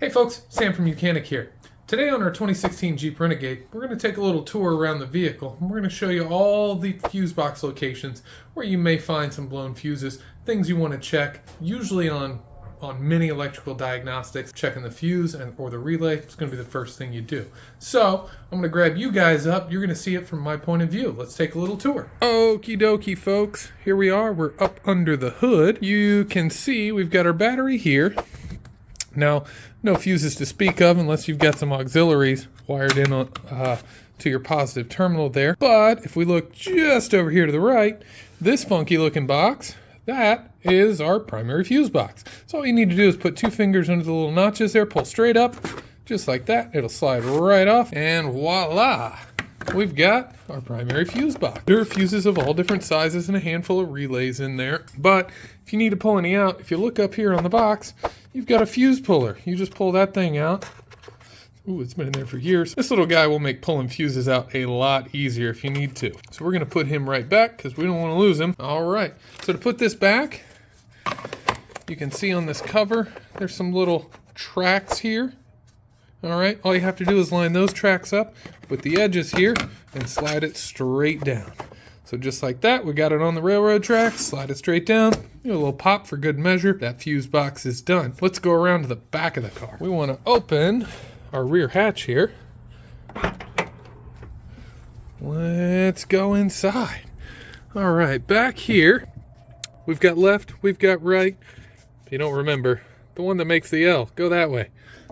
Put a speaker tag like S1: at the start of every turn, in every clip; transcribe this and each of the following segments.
S1: Hey folks, Sam from Mechanic here. Today on our 2016 Jeep Renegade, we're going to take a little tour around the vehicle and we're going to show you all the fuse box locations where you may find some blown fuses, things you want to check, usually on many electrical diagnostics. Checking the fuse or the relay is going to be the first thing you do. So I'm going to grab you guys up. You're going to see it from my point of view. Let's take a little tour. Okie dokie folks, here we are. We're up under the hood. You can see we've got our battery here. Now, no fuses to speak of unless you've got some auxiliaries wired in on, to your positive terminal there. But if we look just over here to the right, this funky looking box, that is our primary fuse box. So all you need to do is put two fingers under the little notches there, pull straight up, just like that. It'll slide right off, and voila! We've got our primary fuse box. There are fuses of all different sizes and a handful of relays in there. But if you need to pull any out, if you look up here on the box, you've got a fuse puller. You just pull that thing out. Ooh, it's been in there for years. This little guy will make pulling fuses out a lot easier if you need to. So we're going to put him right back because we don't want to lose him. All right. So to put this back, you can see on this cover, there's some little tracks here. All right. All you have to do is line those tracks up with the edges here and slide it straight down. So just like that, we got it on the railroad tracks, slide it straight down, a little pop for good measure. That fuse box is done. Let's go around to the back of the car. We want to open our rear hatch here. Let's go inside. All right, back here, we've got left, we've got right. If you don't remember, the one that makes the L, go that way.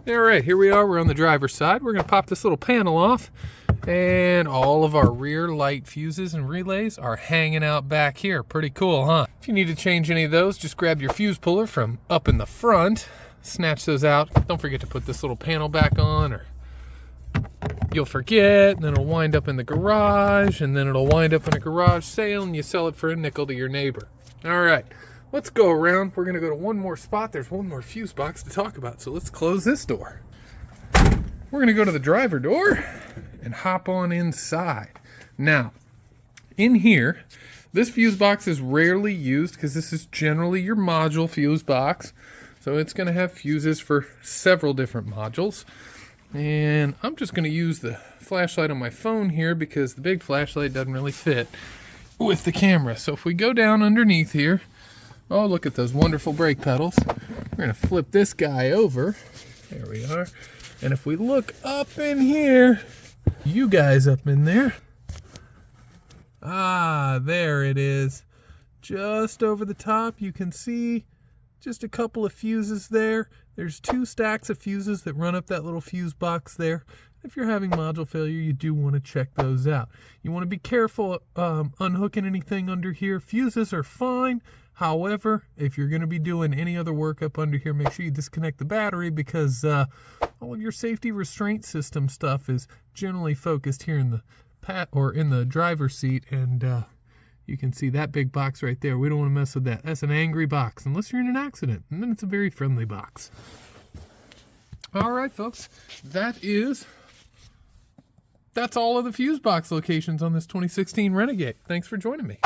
S1: All right, here we are, we're on the driver's side. We're gonna pop this little panel off, and all of our rear light fuses and relays are hanging out back here. Pretty cool, huh? If you need to change any of those, just grab your fuse puller from up in the front, snatch those out. Don't forget to put this little panel back on, or you'll forget, and then it'll wind up in the garage, and then it'll wind up in a garage sale, and you sell it for a nickel to your neighbor. All right, let's go around. We're gonna go to one more spot. There's one more fuse box to talk about, so let's close this door. We're gonna go to the driver door and hop on inside. Now, in here, this fuse box is rarely used because this is generally your module fuse box. So it's going to have fuses for several different modules. And I'm just going to use the flashlight on my phone here because the big flashlight doesn't really fit with the camera. So if we go down underneath here, oh, look at those wonderful brake pedals. We're going to flip this guy over. There we are. And if we look up in here, you guys up in there. Ah, there it is. Just over the top, you can see just a couple of fuses there. There's two stacks of fuses that run up that little fuse box there. If you're having module failure, you do want to check those out. You want to be careful unhooking anything under here. Fuses are fine. However, if you're going to be doing any other work up under here, make sure you disconnect the battery because all of your safety restraint system stuff is generally focused here in the driver's seat, and you can see that big box right there. We don't want to mess with that. That's an angry box, unless you're in an accident, and then it's a very friendly box. All right, folks, that's all of the fuse box locations on this 2016 Renegade. Thanks for joining me.